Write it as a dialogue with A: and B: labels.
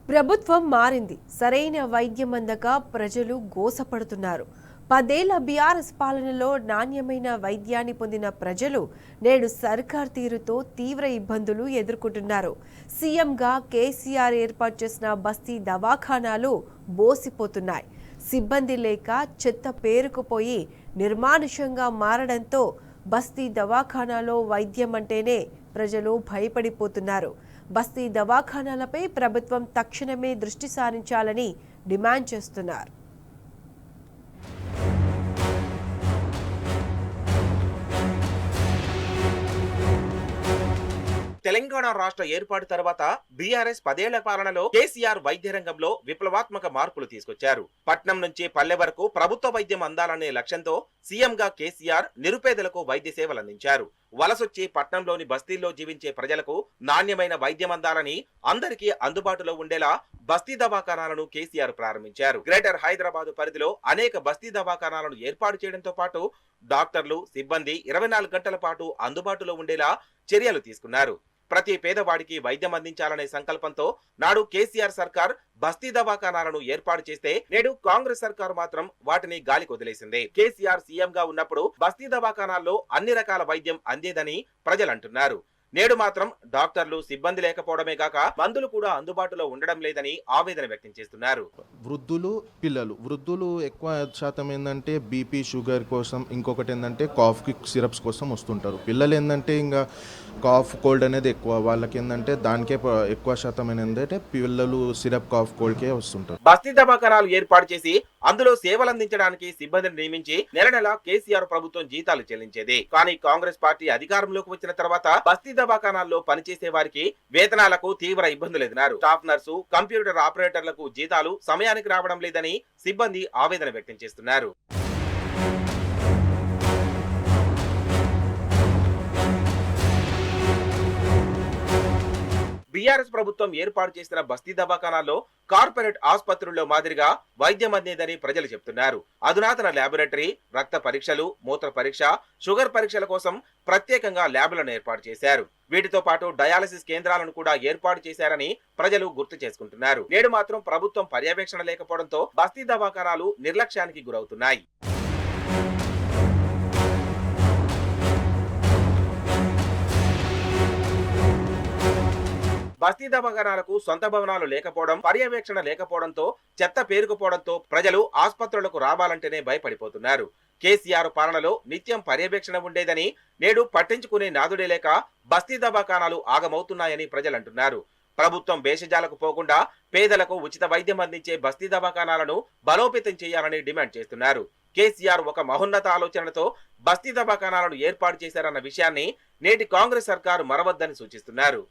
A: ప్రభుత్వం మారింది. సరైన వైద్యం అందక ప్రజలు గోసపడుతున్నారు. 10 ఏళ్ల బీఆర్ఎస్ పాలనలో నాణ్యమైన వైద్యాన్ని పొందిన ప్రజలు నేడు సర్కార్ తీరుతో తీవ్ర ఇబ్బందులు ఎదుర్కొంటున్నారు. సీఎంగా కేసీఆర్ ఏర్పాటు చేసిన బస్తీ దవాఖానాలు బోసిపోతున్నాయి. సిబ్బంది లేక చెత్త పేరుకుపోయి నిర్మానుష్యంగా మారడంతో బస్తీ దవాఖానాలో వైద్యం అంటేనే ప్రజలు భయపడిపోతున్నారు. బస్తీ దవాఖానాలపై ప్రభుత్వం తక్షణమే దృష్టి సారించాలని డిమాండ్ చేస్తున్నారు.
B: తెలంగాణ రాష్ట్ర ఏర్పాటు తర్వాత బీఆర్ఎస్ 10 ఏళ్ల పాలనలో కేసీఆర్ వైద్య రంగంలో విప్లవాత్మక మార్పులు తీసుకొచ్చారు. పట్నం నుంచి పల్లె వరకు ప్రభుత్వ వైద్యం అందాలనే లక్ష్యంతో సీఎంగా కేసీఆర్ నిరుపేదలకు వైద్య సేవలు అందించారు. వలసొచ్చి పట్నంలోని బస్తీల్లో జీవించే ప్రజలకు నాణ్యమైన వైద్యం అందాలని, అందరికీ అందుబాటులో ఉండేలా బస్తీ దవాఖానాలను కేసీఆర్ ప్రారంభించారు. గ్రేటర్ హైదరాబాద్ పరిధిలో అనేక బస్తీ దవాఖానాలను ఏర్పాటు చేయడంతో పాటు డాక్టర్లు, సిబ్బంది 24 గంటల పాటు అందుబాటులో ఉండేలా చర్యలు తీసుకున్నారు. ప్రతి పేదవాడికి వైద్యం అందించాలనే సంకల్పంతో నాడు కేసీఆర్ సర్కార్ బస్తీ దవాఖానాలను ఏర్పాటు చేస్తే నేడు కాంగ్రెస్ సర్కార్ మాత్రం వాటిని గాలికి వదిలేసింది. కేసీఆర్ సీఎంగా ఉన్నప్పుడు బస్తీ దవాఖానాల్లో అన్ని రకాల వైద్యం అందేదని ప్రజలు అంటున్నారు. నేడు మాత్రం డాక్టర్లు, సిబ్బంది లేకపోవడమే కాక మందులు కూడా అందుబాటులో ఉండడం లేదని ఆవేదన వ్యక్తం చేస్తున్నారు.
C: వృద్ధులు ఎక్కువ శాతం ఏంటంటే బీపీ, షుగర్ కోసం, ఇంకొకటి ఏంటంటే కాఫ్కి సిరప్స్ కోసం వస్తుంటారు. పిల్లలు ఏంటంటే ఇంకా కాఫ్, కోల్డ్ అనేది ఎక్కువ, వాళ్ళకి ఏంటంటే దానికే ఎక్కువ శాతం ఏంటంటే పిల్లలు సిరప్, కాఫ్, కోల్డ్కే వస్తుంటారు.
B: బస్తీ దవాఖానాలు ఏర్పాటు చేసి అందులో సేవలు అందించడానికి సిబ్బందిని నియమించి నెల నెల కేసీఆర్ ప్రభుత్వం జీతాలు చెల్లించేది. కానీ కాంగ్రెస్ పార్టీ అధికారంలోకి వచ్చిన తర్వాత బస్తీ దవాఖానాల్లో పనిచేసే వారికి వేతనాలకు తీవ్ర ఇబ్బందులు ఎదురారు. స్టాఫ్ నర్సు, కంప్యూటర్ ఆపరేటర్లకు జీతాలు సమయానికి రావడం లేదని సిబ్బంది ఆవేదన వ్యక్తం చేస్తున్నారు. బీఆర్ఎస్ ప్రభుత్వం ఏర్పాటు చేసిన బస్తీ దవాఖానాల్లో కార్పొరేట్ ఆసుపత్రుల్లో మాదిరిగా వైద్యం అందేదని ప్రజలు చెప్తున్నారు. అధునాతన ల్యాబొరేటరీ, రక్త పరీక్షలు, మూత్ర పరీక్ష, షుగర్ పరీక్షల కోసం ప్రత్యేకంగా ల్యాబ్లను ఏర్పాటు చేశారు. వీటితో పాటు డయాలసిస్ కేంద్రాలను కూడా ఏర్పాటు చేశారని ప్రజలు గుర్తు చేసుకుంటున్నారు. నేడు మాత్రం ప్రభుత్వం పర్యవేక్షణ లేకపోవడంతో బస్తీ దవాఖానాలు నిర్లక్ష్యానికి గురవుతున్నాయి. బస్తీ దవాఖానాలకు సొంత భవనాలు లేకపోవడం, పర్యవేక్షణ లేకపోవడంతో, చెత్త పేరుకుపోవడంతో ప్రజలు ఆసుపత్రులకు రావాలంటేనే భయపడిపోతున్నారు. కేసీఆర్ పాలనలో నిత్యం పర్యవేక్షణ ఉండేదని, నేడు పట్టించుకునే నాదుడే లేక బస్తీ దవాఖానాలు ఆగమవుతున్నాయని ప్రజలు అంటున్నారు. ప్రభుత్వం భేషజాలకు పోకుండా పేదలకు ఉచిత వైద్యం అందించే బస్తీ దవాఖానాలను బలోపేతం చేయాలని డిమాండ్ చేస్తున్నారు. కేసీఆర్ ఒక మహోన్నత ఆలోచనతో బస్తీ దవాఖానాలను ఏర్పాటు చేశారన్న విషయాన్ని నేటి కాంగ్రెస్ సర్కారు మరవద్దని సూచిస్తున్నారు.